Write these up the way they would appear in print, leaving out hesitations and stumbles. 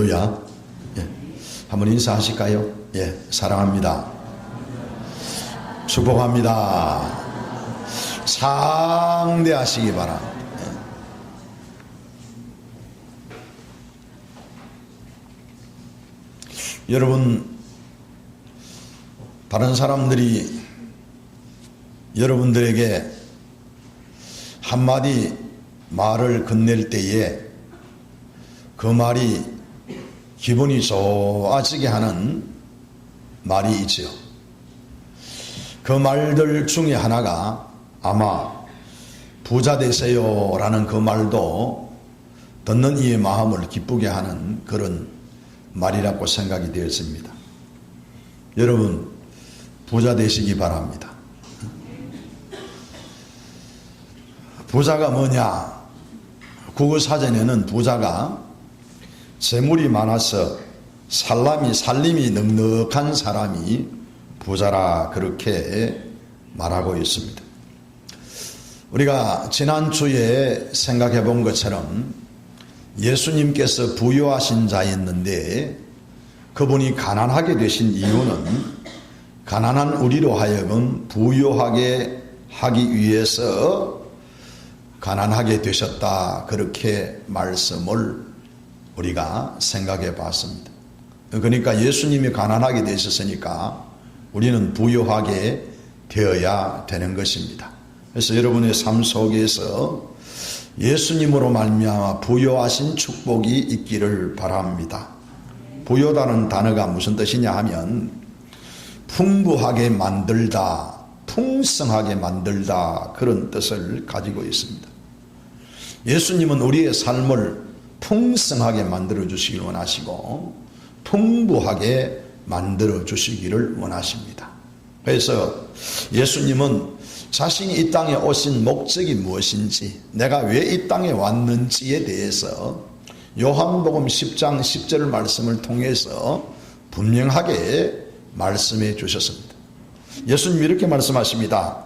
할렐루야. 예. 한번 인사하실까요? 예, 사랑합니다. 축복합니다. 상대하시기 바랍니다. 예. 여러분, 다른 사람들이 여러분들에게 한마디 말을 건넬 때에 그 말이 기분이 좋아지게 하는 말이 있죠. 그 말들 중에 하나가 아마 부자 되세요 라는 그 말도 듣는 이의 마음을 기쁘게 하는 그런 말이라고 생각이 되었습니다. 여러분, 부자 되시기 바랍니다. 부자가 뭐냐? 국어사전에는 부자가 재물이 많아서 살림이 넉넉한 사람이 부자라 그렇게 말하고 있습니다. 우리가 지난주에 생각해 본 것처럼 예수님께서 부유하신 자였는데 그분이 가난하게 되신 이유는 가난한 우리로 하여금 부유하게 하기 위해서 가난하게 되셨다 그렇게 말씀을 우리가 생각해 봤습니다. 그러니까 예수님이 가난하게 되셨으니까 우리는 부유하게 되어야 되는 것입니다. 그래서 여러분의 삶 속에서 예수님으로 말미암아 부유하신 축복이 있기를 바랍니다. 부유하다는 단어가 무슨 뜻이냐 하면 풍부하게 만들다, 풍성하게 만들다 그런 뜻을 가지고 있습니다. 예수님은 우리의 삶을 풍성하게 만들어 주시기를 원하시고 풍부하게 만들어 주시기를 원하십니다. 그래서 예수님은 자신이 이 땅에 오신 목적이 무엇인지, 내가 왜 이 땅에 왔는지에 대해서 요한복음 10장 10절 말씀을 통해서 분명하게 말씀해 주셨습니다. 예수님이 이렇게 말씀하십니다.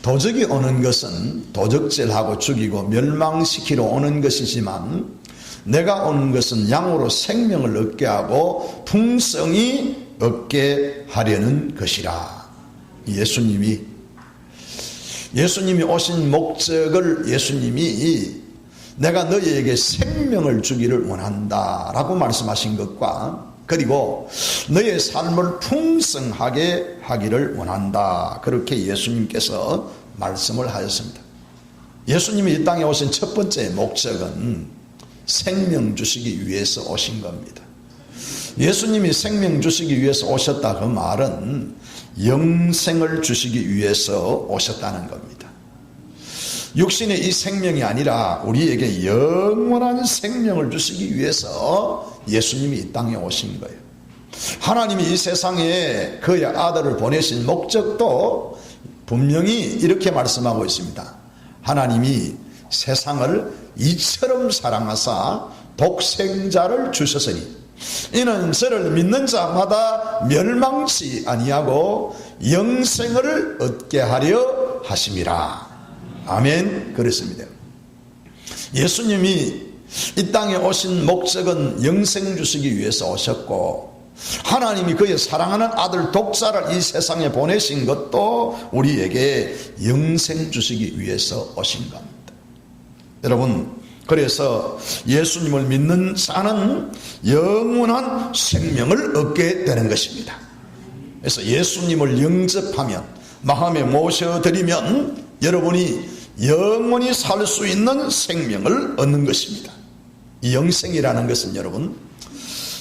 도적이 오는 것은 도적질하고 죽이고 멸망시키러 오는 것이지만 내가 오는 것은 양으로 생명을 얻게 하고 풍성히 얻게 하려는 것이라. 예수님이 오신 목적을 예수님이 내가 너희에게 생명을 주기를 원한다 라고 말씀하신 것과 그리고 너의 삶을 풍성하게 하기를 원한다 그렇게 예수님께서 말씀을 하셨습니다. 예수님이 이 땅에 오신 첫 번째 목적은 생명 주시기 위해서 오신 겁니다. 예수님이 생명 주시기 위해서 오셨다 그 말은 영생을 주시기 위해서 오셨다는 겁니다. 육신의 이 생명이 아니라 우리에게 영원한 생명을 주시기 위해서 예수님이 이 땅에 오신 거예요. 하나님이 이 세상에 그의 아들을 보내신 목적도 분명히 이렇게 말씀하고 있습니다. 하나님이 세상을 이처럼 사랑하사 독생자를 주셨으니 이는 저를 믿는 자마다 멸망치 아니하고 영생을 얻게 하려 하심이라. 아멘. 그렇습니다. 예수님이 이 땅에 오신 목적은 영생 주시기 위해서 오셨고 하나님이 그의 사랑하는 아들 독자를 이 세상에 보내신 것도 우리에게 영생 주시기 위해서 오신 겁니다. 여러분, 그래서 예수님을 믿는 자는 영원한 생명을 얻게 되는 것입니다. 그래서 예수님을 영접하면, 마음에 모셔드리면 여러분이 영원히 살 수 있는 생명을 얻는 것입니다. 이 영생이라는 것은 여러분,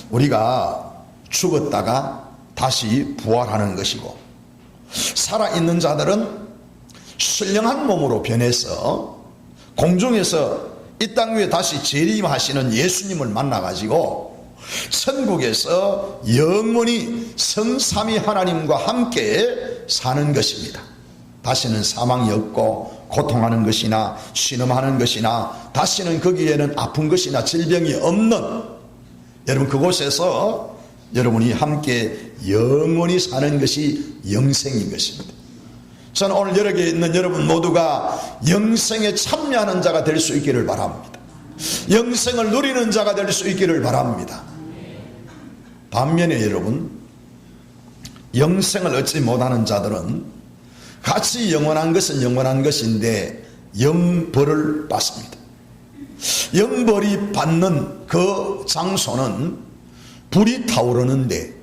우리가 죽었다가 다시 부활하는 것이고, 살아있는 자들은 신령한 몸으로 변해서 공중에서 이 땅 위에 다시 재림하시는 예수님을 만나가지고 천국에서 영원히 성삼위 하나님과 함께 사는 것입니다. 다시는 사망이 없고 고통하는 것이나 신음하는 것이나 다시는 거기에는 아픈 것이나 질병이 없는, 여러분 그곳에서 여러분이 함께 영원히 사는 것이 영생인 것입니다. 저는 오늘 여기에 있는 여러분 모두가 영생에 참여하는 자가 될 수 있기를 바랍니다. 영생을 누리는 자가 될 수 있기를 바랍니다. 반면에 여러분, 영생을 얻지 못하는 자들은 같이 영원한 것은 영원한 것인데 영벌을 받습니다. 영벌이 받는 그 장소는 불이 타오르는데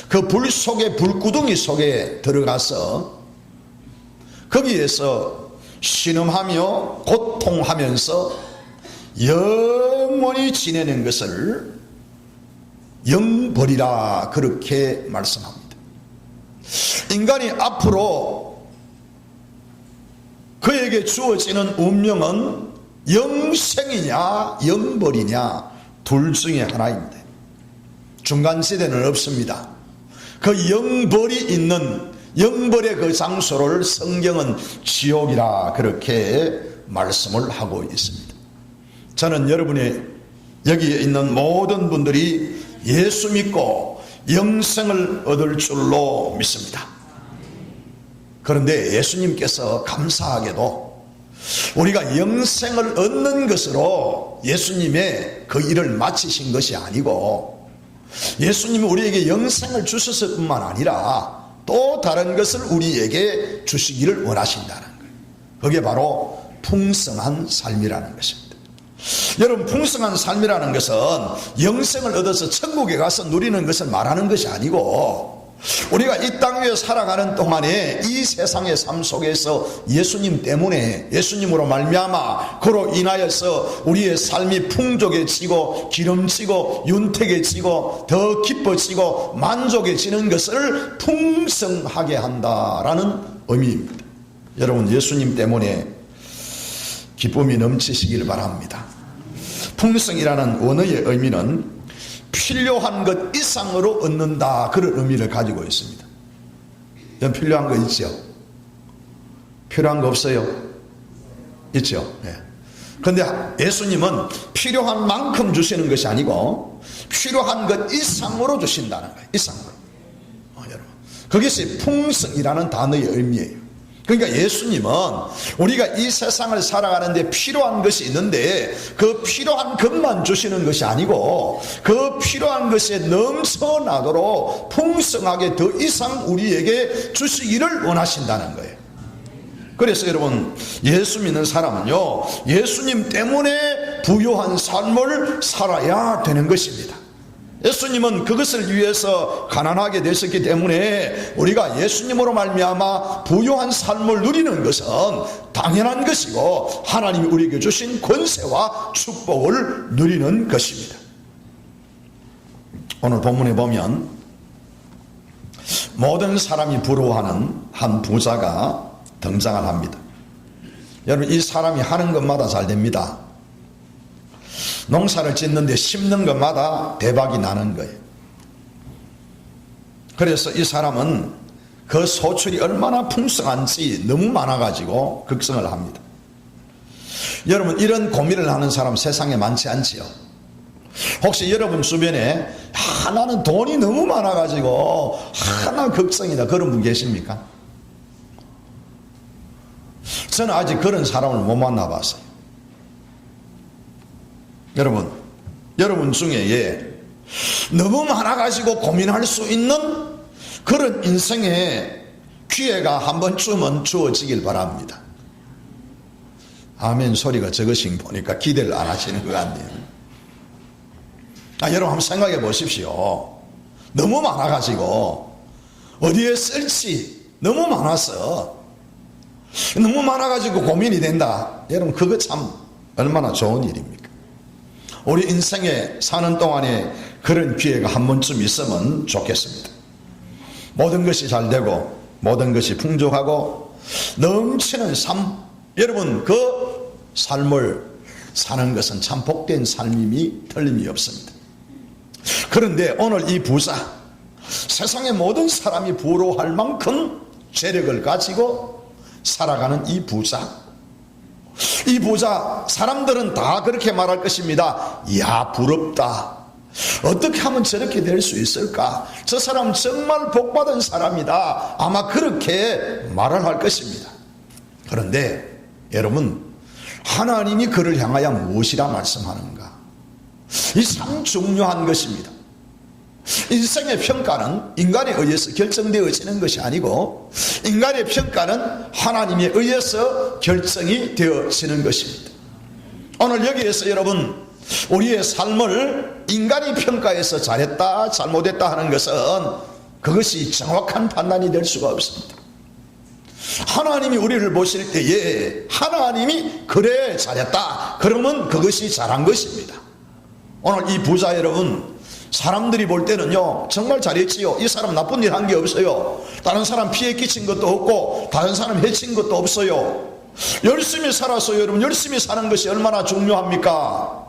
그 불 속에, 불구덩이 속에 들어가서 거기에서 신음하며 고통하면서 영원히 지내는 것을 영벌이라 그렇게 말씀합니다. 인간이 앞으로 그에게 주어지는 운명은 영생이냐 영벌이냐 둘 중에 하나입니다. 중간지대는 없습니다. 그 영벌이 있는 영벌의 그 장소를 성경은 지옥이라 그렇게 말씀을 하고 있습니다. 저는 여러분의 여기에 있는 모든 분들이 예수 믿고 영생을 얻을 줄로 믿습니다. 그런데 예수님께서 감사하게도 우리가 영생을 얻는 것으로 예수님의 그 일을 마치신 것이 아니고 예수님이 우리에게 영생을 주셨을 뿐만 아니라 또 다른 것을 우리에게 주시기를 원하신다는 거예요. 그게 바로 풍성한 삶이라는 것입니다. 여러분, 풍성한 삶이라는 것은 영생을 얻어서 천국에 가서 누리는 것을 말하는 것이 아니고 우리가 이 땅 위에 살아가는 동안에 이 세상의 삶 속에서 예수님 때문에, 예수님으로 말미암아 그로 인하여서 우리의 삶이 풍족해지고 기름지고 윤택해지고 더 기뻐지고 만족해지는 것을 풍성하게 한다라는 의미입니다. 여러분, 예수님 때문에 기쁨이 넘치시길 바랍니다. 풍성이라는 원어의 의미는 필요한 것 이상으로 얻는다, 그런 의미를 가지고 있습니다. 필요한 거 있죠? 필요한 거 없어요? 있죠? 네. 그런데 예수님은 필요한 만큼 주시는 것이 아니고 필요한 것 이상으로 주신다는 거예요. 이상으로. 여러분, 그것이 풍성이라는 단어의 의미예요. 그러니까 예수님은 우리가 이 세상을 살아가는데 필요한 것이 있는데 그 필요한 것만 주시는 것이 아니고 그 필요한 것에 넘쳐나도록 풍성하게 더 이상 우리에게 주시기를 원하신다는 거예요. 그래서 여러분, 예수 믿는 사람은요, 예수님 때문에 부유한 삶을 살아야 되는 것입니다. 예수님은 그것을 위해서 가난하게 되셨기 때문에 우리가 예수님으로 말미암아 부유한 삶을 누리는 것은 당연한 것이고 하나님이 우리에게 주신 권세와 축복을 누리는 것입니다. 오늘 본문에 보면 모든 사람이 부러워하는 한 부자가 등장을 합니다. 여러분, 이 사람이 하는 것마다 잘 됩니다. 농사를 짓는데 심는 것마다 대박이 나는 거예요. 그래서 이 사람은 그 소출이 얼마나 풍성한지 너무 많아가지고 극성을 합니다. 여러분, 이런 고민을 하는 사람 세상에 많지 않지요? 혹시 여러분 주변에 나는 돈이 너무 많아가지고 하나 극성이다, 그런 분 계십니까? 저는 아직 그런 사람을 못 만나봤어요. 여러분 중에 너무 많아가지고 고민할 수 있는 그런 인생의 기회가 한 번쯤은 주어지길 바랍니다. 아멘 소리가 적으신 보니까 기대를 안 하시는 것 같네요. 여러분 한번 생각해 보십시오. 너무 많아가지고 어디에 쓸지 너무 많아서 너무 많아가지고 고민이 된다. 여러분, 그거 참 얼마나 좋은 일입니까? 우리 인생에 사는 동안에 그런 기회가 한 번쯤 있으면 좋겠습니다. 모든 것이 잘 되고 모든 것이 풍족하고 넘치는 삶, 여러분 그 삶을 사는 것은 참 복된 삶임이 틀림이 없습니다. 그런데 오늘 이 부자, 세상의 모든 사람이 부러워할 만큼 재력을 가지고 살아가는 이 부자, 사람들은 다 그렇게 말할 것입니다. 이야, 부럽다. 어떻게 하면 저렇게 될 수 있을까? 저 사람 정말 복받은 사람이다. 아마 그렇게 말을 할 것입니다. 그런데 여러분, 하나님이 그를 향하여 무엇이라 말씀하는가? 이 참 중요한 것입니다. 인생의 평가는 인간에 의해서 결정되어지는 것이 아니고 인간의 평가는 하나님에 의해서 결정이 되어지는 것입니다. 오늘 여기에서 여러분 우리의 삶을 인간이 평가해서 잘했다 잘못했다 하는 것은 그것이 정확한 판단이 될 수가 없습니다. 하나님이 우리를 보실 때에 하나님이 그래 잘했다 그러면 그것이 잘한 것입니다. 오늘 이 부자 여러분, 사람들이 볼 때는요 정말 잘했지요. 이 사람 나쁜 일 한 게 없어요. 다른 사람 피해 끼친 것도 없고 다른 사람 해친 것도 없어요. 열심히 살았어요. 여러분, 열심히 사는 것이 얼마나 중요합니까?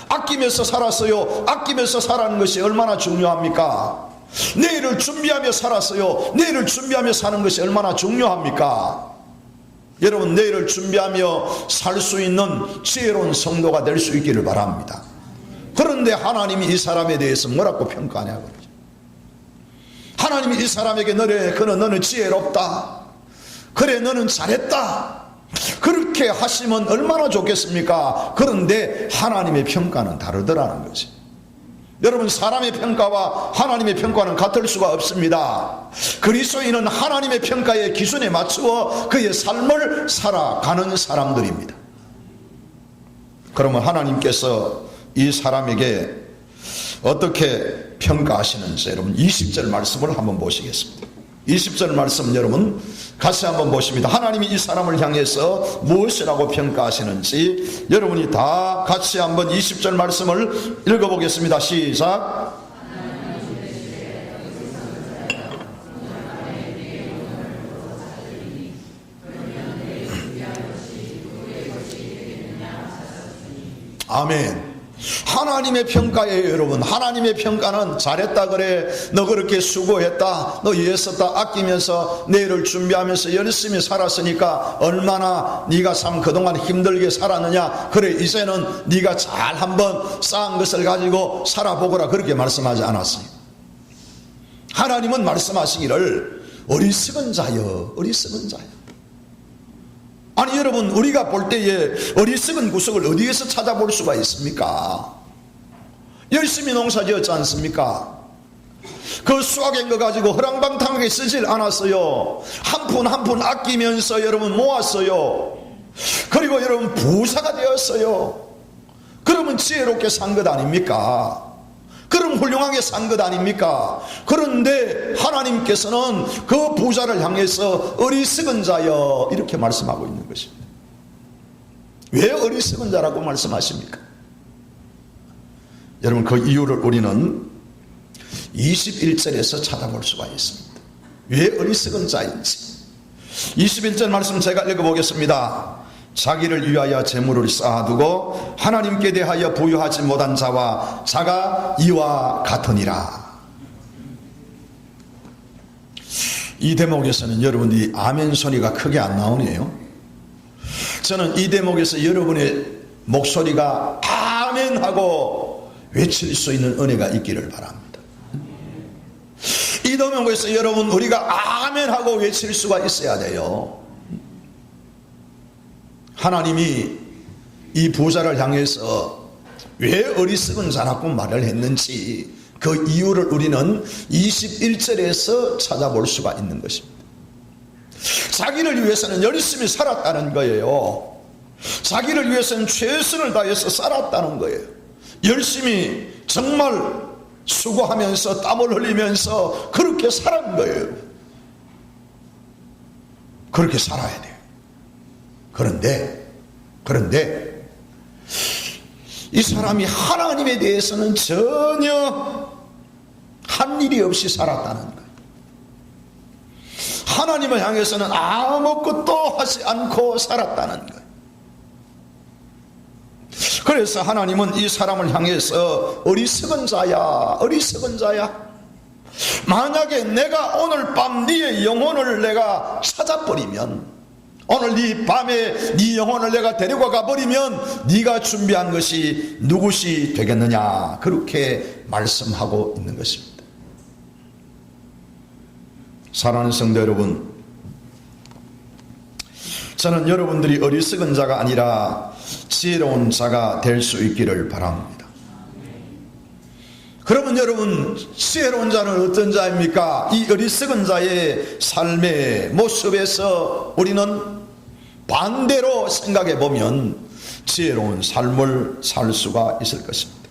아끼면서 살았어요. 아끼면서 살아는 것이 얼마나 중요합니까? 내일을 준비하며 살았어요. 내일을 준비하며 사는 것이 얼마나 중요합니까? 여러분, 내일을 준비하며 살 수 있는 지혜로운 성도가 될 수 있기를 바랍니다. 그런데 하나님이 이 사람에 대해서 뭐라고 평가하냐고 그러죠. 하나님이 이 사람에게 너는 지혜롭다, 그래 너는 잘했다, 그렇게 하시면 얼마나 좋겠습니까? 그런데 하나님의 평가는 다르더라는 거지. 여러분, 사람의 평가와 하나님의 평가는 같을 수가 없습니다. 그리스도인은 하나님의 평가의 기준에 맞추어 그의 삶을 살아가는 사람들입니다. 그러면 하나님께서 이 사람에게 어떻게 평가하시는지 여러분 20절 말씀을 한번 보시겠습니다. 20절 말씀 여러분 같이 한번 보십니다. 하나님이 이 사람을 향해서 무엇이라고 평가하시는지 여러분이 다 같이 한번 20절 말씀을 읽어보겠습니다. 시작. 아멘. 하나님의 평가예요. 여러분, 하나님의 평가는 잘했다 그래, 너 그렇게 수고했다, 너 애썼다, 아끼면서 내일을 준비하면서 열심히 살았으니까 얼마나 네가 참 그동안 힘들게 살았느냐, 그래 이제는 네가 잘 한번 쌓은 것을 가지고 살아보거라, 그렇게 말씀하지 않았어요. 하나님은 말씀하시기를 어리석은 자여, 어리석은 자여. 아니 여러분, 우리가 볼 때에 어리석은 구석을 어디에서 찾아볼 수가 있습니까? 열심히 농사 지었지 않습니까? 그 수확한 거 가지고 허랑방탕하게 쓰질 않았어요. 한 푼 한 푼 아끼면서 여러분 모았어요. 그리고 여러분 부자가 되었어요. 그러면 지혜롭게 산 것 아닙니까? 그럼 훌륭하게 산 것 아닙니까? 그런데 하나님께서는 그 부자를 향해서 어리석은 자여 이렇게 말씀하고 있는 것입니다. 왜 어리석은 자라고 말씀하십니까? 여러분, 그 이유를 우리는 21절에서 찾아볼 수가 있습니다. 왜 어리석은 자인지 21절 말씀 제가 읽어보겠습니다. 자기를 위하여 재물을 쌓아두고 하나님께 대하여 부유하지 못한 자와 자가 이와 같으니라. 이 대목에서는 여러분들이 아멘 소리가 크게 안 나오네요. 저는 이 대목에서 여러분의 목소리가 아멘 하고 외칠 수 있는 은혜가 있기를 바랍니다. 이 대목에서 여러분 우리가 아멘 하고 외칠 수가 있어야 돼요. 하나님이 이 부자를 향해서 왜 어리석은 자라고 말을 했는지 그 이유를 우리는 21절에서 찾아볼 수가 있는 것입니다. 자기를 위해서는 열심히 살았다는 거예요. 자기를 위해서는 최선을 다해서 살았다는 거예요. 열심히 정말 수고하면서 땀을 흘리면서 그렇게 살은 거예요. 그렇게 살아야 돼요. 그런데 이 사람이 하나님에 대해서는 전혀 한 일이 없이 살았다는 거예요. 하나님을 향해서는 아무것도 하지 않고 살았다는 거예요. 그래서 하나님은 이 사람을 향해서 어리석은 자야, 어리석은 자야. 만약에 내가 오늘 밤 네의 영혼을 내가 찾아버리면, 오늘 네 밤에 네 영혼을 내가 데리고 가버리면 네가 준비한 것이 누구시 되겠느냐, 그렇게 말씀하고 있는 것입니다. 사랑하는 성도 여러분, 저는 여러분들이 어리석은 자가 아니라 지혜로운 자가 될 수 있기를 바랍니다. 그러면 여러분, 지혜로운 자는 어떤 자입니까? 이 어리석은 자의 삶의 모습에서 우리는 반대로 생각해 보면 지혜로운 삶을 살 수가 있을 것입니다.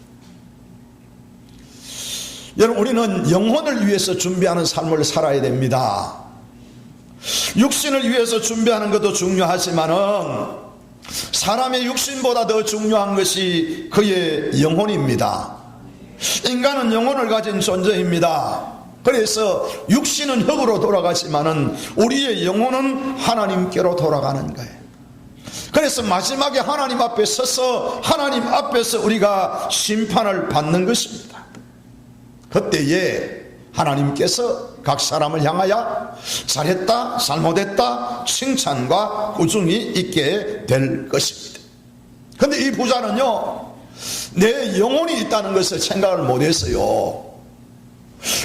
여러분, 우리는 영혼을 위해서 준비하는 삶을 살아야 됩니다. 육신을 위해서 준비하는 것도 중요하지만은 사람의 육신보다 더 중요한 것이 그의 영혼입니다. 인간은 영혼을 가진 존재입니다. 그래서 육신은 흙으로 돌아가지만은 우리의 영혼은 하나님께로 돌아가는 거예요. 그래서 마지막에 하나님 앞에 서서 하나님 앞에서 우리가 심판을 받는 것입니다. 그때에 하나님께서 각 사람을 향하여 잘했다, 잘못했다 칭찬과 꾸중이 있게 될 것입니다. 그런데 이 부자는요, 내 영혼이 있다는 것을 생각을 못했어요.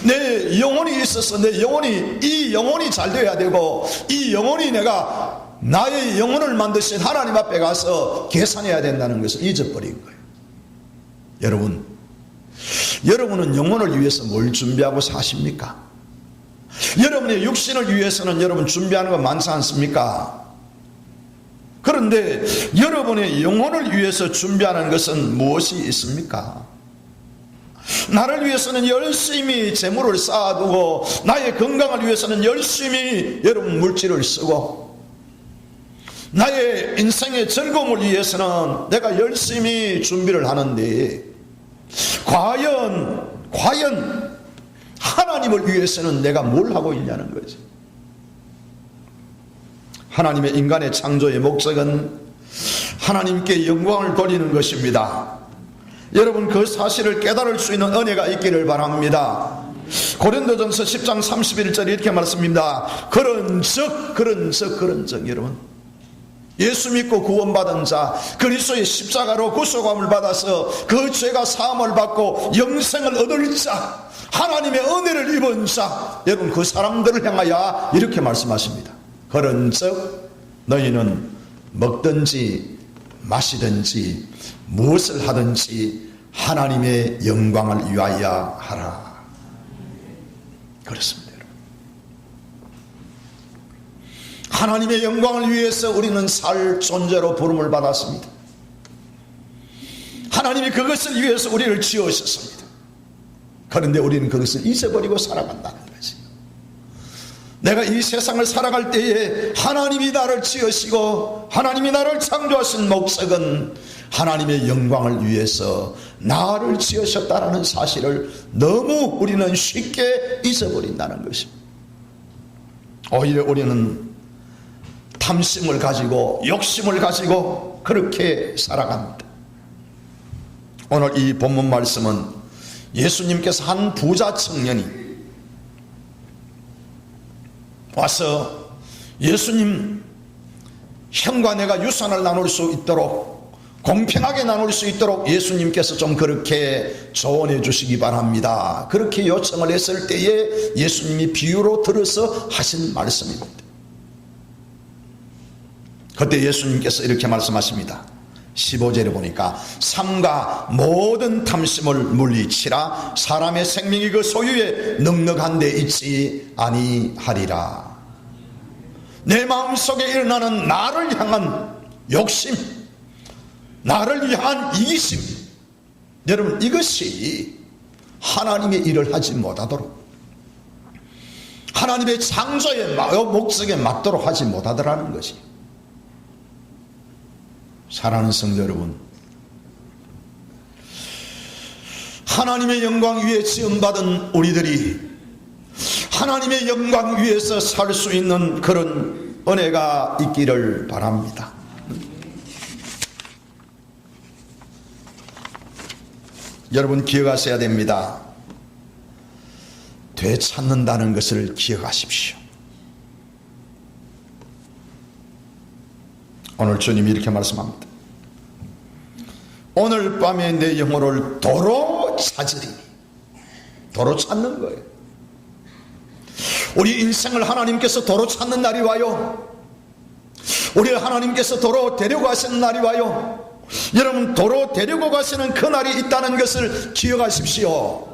내 영혼이 있어서 이 영혼이 잘 되어야 되고, 이 영혼이 내가 나의 영혼을 만드신 하나님 앞에 가서 계산해야 된다는 것을 잊어버린 거예요. 여러분은 영혼을 위해서 뭘 준비하고 사십니까? 여러분의 육신을 위해서는 여러분 준비하는 거 많지 않습니까? 그런데 여러분의 영혼을 위해서 준비하는 것은 무엇이 있습니까? 나를 위해서는 열심히 재물을 쌓아두고, 나의 건강을 위해서는 열심히 여러분 물질을 쓰고, 나의 인생의 즐거움을 위해서는 내가 열심히 준비를 하는데, 과연 하나님을 위해서는 내가 뭘 하고 있냐는 거지. 하나님의 인간의 창조의 목적은 하나님께 영광을 돌리는 것입니다. 여러분, 그 사실을 깨달을 수 있는 은혜가 있기를 바랍니다. 고린도전서 10장 31절에 이렇게 말씀합니다. 그런즉 여러분, 예수 믿고 구원받은 자, 그리스도의 십자가로 구속함을 받아서 그 죄가 사함을 받고 영생을 얻을 자, 하나님의 은혜를 입은 자, 여러분, 그 사람들을 향하여 이렇게 말씀하십니다. 그런즉 너희는 먹든지 마시든지 무엇을 하든지 하나님의 영광을 위하여 하라. 그렇습니다. 하나님의 영광을 위해서 우리는 살 존재로 부름을 받았습니다. 하나님이 그것을 위해서 우리를 지으셨습니다. 그런데 우리는 그것을 잊어버리고 살아간다는 거지. 내가 이 세상을 살아갈 때에 하나님이 나를 지으시고 하나님이 나를 창조하신 목적은 하나님의 영광을 위해서 나를 지으셨다는 사실을 너무 우리는 쉽게 잊어버린다는 것입니다. 오히려 우리는 탐심을 가지고 욕심을 가지고 그렇게 살아갑니다. 오늘 이 본문 말씀은 예수님께서 한 부자 청년이 와서 예수님, 형과 내가 유산을 나눌 수 있도록, 공평하게 나눌 수 있도록 예수님께서 좀 그렇게 조언해 주시기 바랍니다. 그렇게 요청을 했을 때에 예수님이 비유로 들어서 하신 말씀입니다. 그때 예수님께서 이렇게 말씀하십니다. 15절에 보니까 삼가 모든 탐심을 물리치라. 사람의 생명이 그 소유에 넉넉한 데 있지 아니하리라. 내 마음속에 일어나는 나를 향한 욕심, 나를 위한 이기심, 여러분, 이것이 하나님의 일을 하지 못하도록, 하나님의 창조의 목적에 맞도록 하지 못하더라는 것이. 사랑하는 성도 여러분, 하나님의 영광 위에 지음받은 우리들이 하나님의 영광 위에서 살 수 있는 그런 은혜가 있기를 바랍니다. 여러분, 기억하셔야 됩니다. 되찾는다는 것을 기억하십시오. 오늘 주님이 이렇게 말씀합니다. 오늘 밤에 내 영혼을 도로 찾으리니. 도로 찾는 거예요. 우리 인생을 하나님께서 도로 찾는 날이 와요. 우리를 하나님께서 도로 데리고 가시는 날이 와요. 여러분, 도로 데리고 가시는 그 날이 있다는 것을 기억하십시오.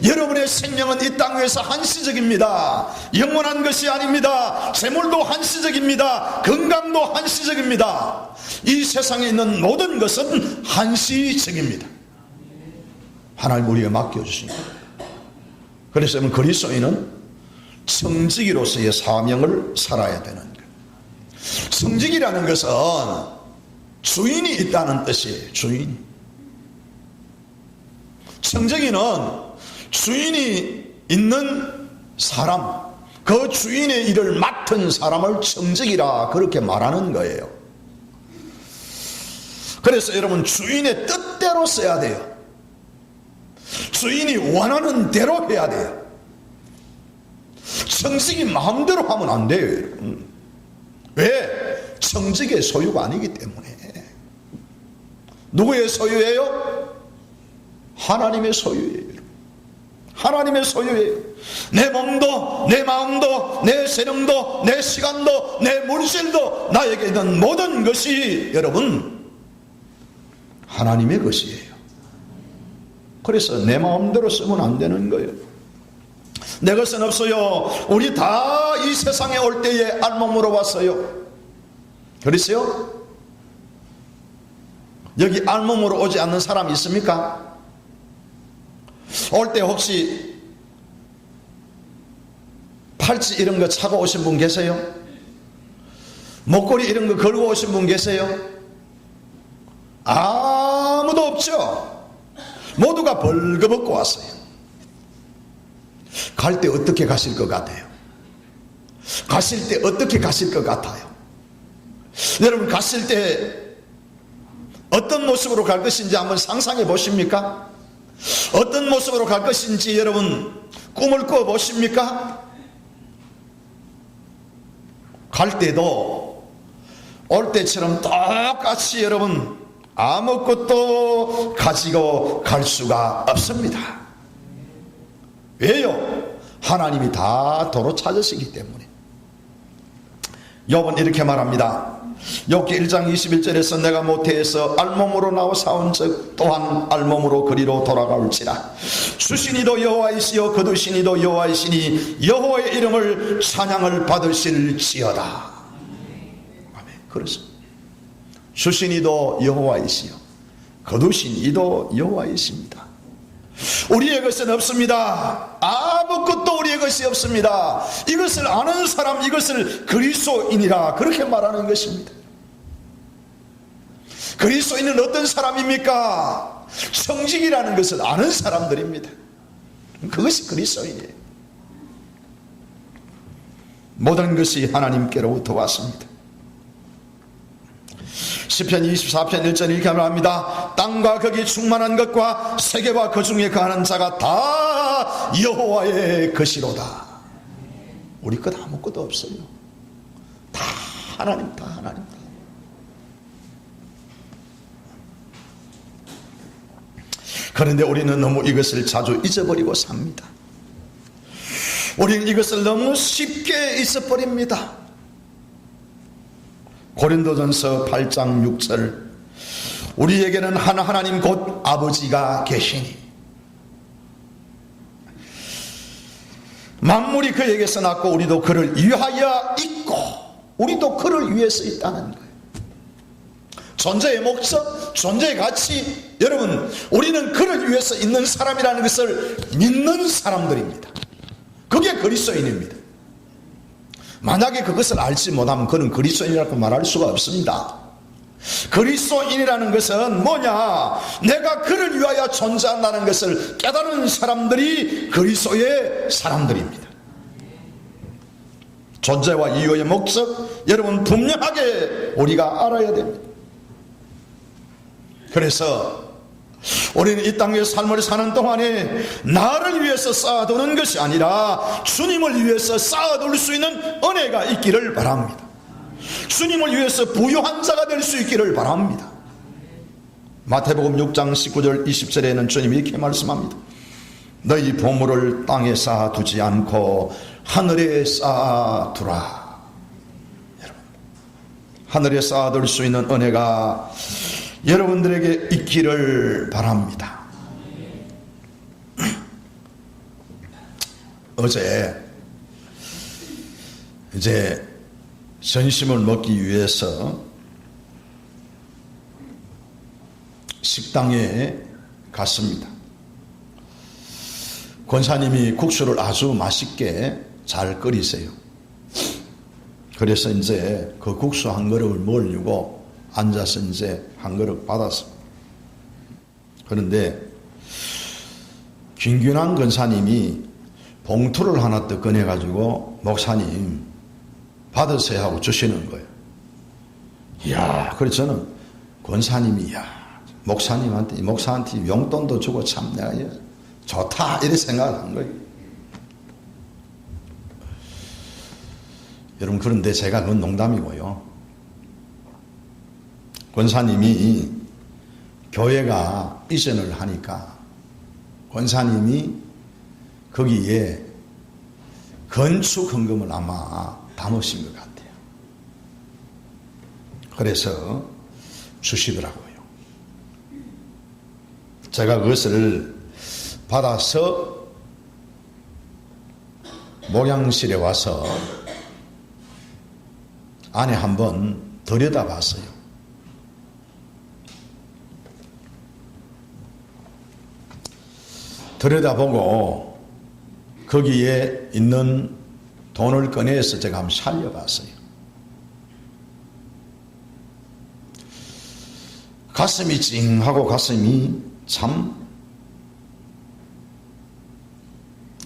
여러분의 생명은 이 땅 위에서 한시적입니다. 영원한 것이 아닙니다. 재물도 한시적입니다. 건강도 한시적입니다. 이 세상에 있는 모든 것은 한시적입니다. 하나님 우리에게 맡겨주신 거예요. 그래서 여러분, 그리스도인은 청지기로서의 사명을 살아야 되는 거예요. 청지기라는 것은 주인이 있다는 뜻이에요. 주인. 청지기는 주인이 있는 사람, 그 주인의 일을 맡은 사람을 청지기라 그렇게 말하는 거예요. 그래서 여러분, 주인의 뜻대로 써야 돼요. 주인이 원하는 대로 해야 돼요. 청지기 마음대로 하면 안 돼요, 여러분. 왜? 청지기의 소유가 아니기 때문에. 누구의 소유예요? 하나님의 소유예요. 하나님의 소유예요. 내 몸도, 내 마음도, 내 세력도, 내 시간도, 내 물질도, 나에게 있는 모든 것이 여러분 하나님의 것이에요. 그래서 내 마음대로 쓰면 안 되는 거예요. 내 것은 없어요. 우리 다 이 세상에 올 때에 알몸으로 왔어요. 그랬어요? 여기 알몸으로 오지 않는 사람이 있습니까? 올 때 혹시 팔찌 이런 거 차고 오신 분 계세요? 목걸이 이런 거 걸고 오신 분 계세요? 아무도 없죠? 모두가 벌거벗고 왔어요. 갈 때 어떻게 가실 것 같아요? 가실 때 어떻게 가실 것 같아요? 여러분, 가실 때 어떤 모습으로 갈 것인지 한번 상상해 보십니까? 어떤 모습으로 갈 것인지 여러분 꿈을 꿔 보십니까? 갈 때도 올 때처럼 똑같이 여러분 아무것도 가지고 갈 수가 없습니다. 왜요? 하나님이 다 도로 찾으시기 때문에. 욥은 이렇게 말합니다. 욥기 1장 21절에서 내가 모태에서 알몸으로 나와 사온 즉 또한 알몸으로 그리로 돌아가올지라. 주신이도 여호와이시요 거두신이도 여호와이시니 여호와의 이름을 찬양을 받으실지어다. 아멘. 그렇습니다. 주신이도 여호와이시요 거두신 이도 여호와이십니다. 우리의 것은 없습니다. 아무것도 우리의 것이 없습니다. 이것을 아는 사람, 이것을 그리스도인이라 그렇게 말하는 것입니다. 그리스도인은 어떤 사람입니까? 청지기라는 것을 아는 사람들입니다. 그것이 그리스도인이에요. 모든 것이 하나님께로부터 왔습니다. 시편 24편 1절 이렇게 말합니다. 땅과 거기 충만한 것과 세계와 그 중에 거하는 자가 다 여호와의 것이로다. 우리 것 아무것도 없어요. 다 하나님, 다 하나님. 그런데 우리는 너무 이것을 자주 잊어버리고 삽니다. 우리는 이것을 너무 쉽게 잊어버립니다. 고린도전서 8장 6절 우리에게는 한 하나님 곧 아버지가 계시니 만물이 그에게서 났고 우리도 그를 위하여 있고 우리도 그를 위해서 있다는 거예요. 존재의 목적, 존재의 가치, 여러분 우리는 그를 위해서 있는 사람이라는 것을 믿는 사람들입니다. 그게 그리스도인입니다. 만약에 그것을 알지 못하면 그는 그리스도인이라고 말할 수가 없습니다. 그리스도인이라는 것은 뭐냐? 내가 그를 위하여 존재한다는 것을 깨달은 사람들이 그리스도의 사람들입니다. 존재와 이유의 목적, 여러분 분명하게 우리가 알아야 됩니다. 그래서 우리는 이 땅의 삶을 사는 동안에 나를 위해서 쌓아두는 것이 아니라 주님을 위해서 쌓아둘 수 있는 은혜가 있기를 바랍니다. 주님을 위해서 부유한 자가 될 수 있기를 바랍니다. 마태복음 6장 19절 20절에는 주님이 이렇게 말씀합니다. 너희 보물을 땅에 쌓아두지 않고 하늘에 쌓아두라. 여러분, 하늘에 쌓아둘 수 있는 은혜가 여러분들에게 있기를 바랍니다. 어제 이제 점심을 먹기 위해서 식당에 갔습니다. 권사님이 국수를 아주 맛있게 잘 끓이세요. 그래서 이제 그 국수 한 그릇을 먹으려고 앉아서 이제 한 그릇 받았어. 그런데 김균환 권사님이 봉투를 하나 더 꺼내가지고 목사님 받으세요 하고 주시는 거예요. 이야, 그래서 저는 권사님이 목사한테 용돈도 주고 참 내가 좋다 이렇게 생각을 한 거예요. 여러분, 그런데 제가 그건 농담이고요. 권사님이 교회가 이전을 하니까 권사님이 거기에 건축 헌금을 아마 담으신 것 같아요. 그래서 주시더라고요. 제가 그것을 받아서 목양실에 와서 안에 한번 들여다봤어요. 들여다보고 거기에 있는 돈을 꺼내서 제가 한번 살려봤어요. 가슴이 찡하고 가슴이 참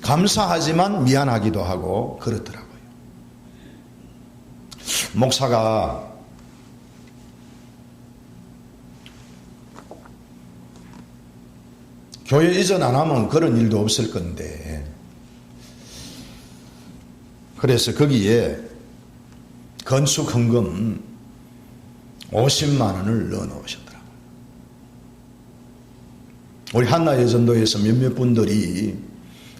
감사하지만 미안하기도 하고 그렇더라고요. 목사가 교회 이전 안 하면 그런 일도 없을 건데, 그래서 거기에 건축 헌금 50만 원을 넣어 놓으셨더라고요. 우리 한나 예전도에서 몇몇 분들이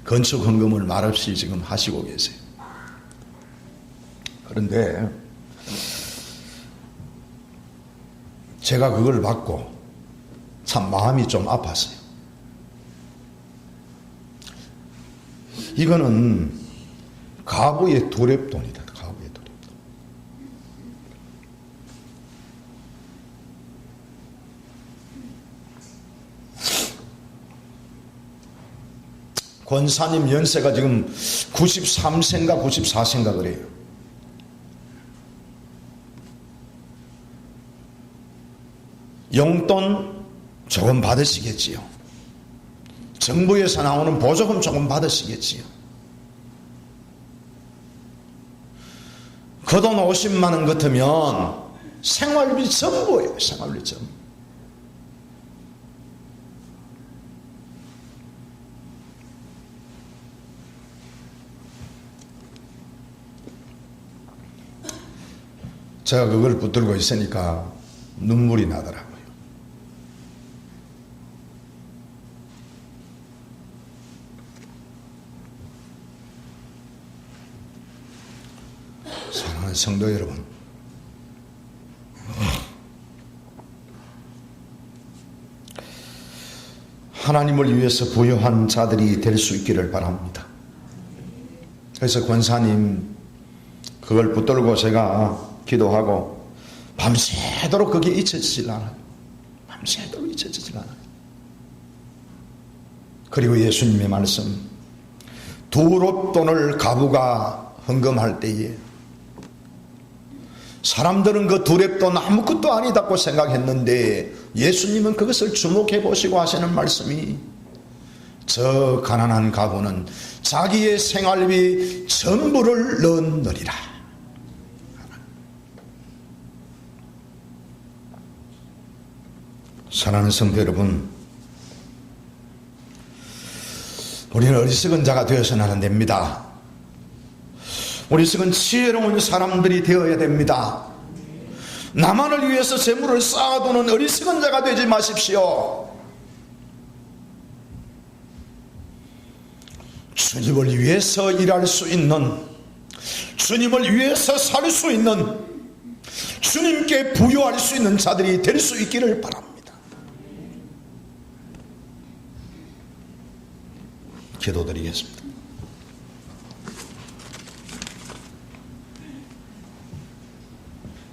건축 헌금을 말없이 지금 하시고 계세요. 그런데 제가 그걸 받고 참 마음이 좀 아팠어요. 이거는 가부의 두렵돈이다. 가부의 두렵돈. 권사님 연세가 지금 93세인가 94세인가 그래요. 용돈 조금 받으시겠지요. 정부에서 나오는 보조금 조금 받으시겠지요. 그 돈 50만 원 같으면 생활비 전부예요. 생활비 전부. 제가 그걸 붙들고 있으니까 눈물이 나더라고요. 사랑하는 성도 여러분, 하나님을 위해서 부여한 자들이 될 수 있기를 바랍니다. 그래서 권사님 그걸 붙들고 제가 기도하고 밤새도록 그게 잊혀지질 않아요. 밤새도록 잊혀지질 않아요. 그리고 예수님의 말씀, 두롭돈을 가부가 헌금할 때에 사람들은 그 두렵돈 아무것도 아니다고 생각했는데 예수님은 그것을 주목해 보시고 하시는 말씀이, 저 가난한 가부는 자기의 생활비 전부를 넣느리라. 사랑하는 성도 여러분, 우리는 어리석은 자가 되어서는 안 됩니다. 어리석은 지혜로운 사람들이 되어야 됩니다. 나만을 위해서 재물을 쌓아두는 어리석은 자가 되지 마십시오. 주님을 위해서 일할 수 있는, 주님을 위해서 살 수 있는, 주님께 부여할 수 있는 자들이 될 수 있기를 바랍니다. 기도드리겠습니다.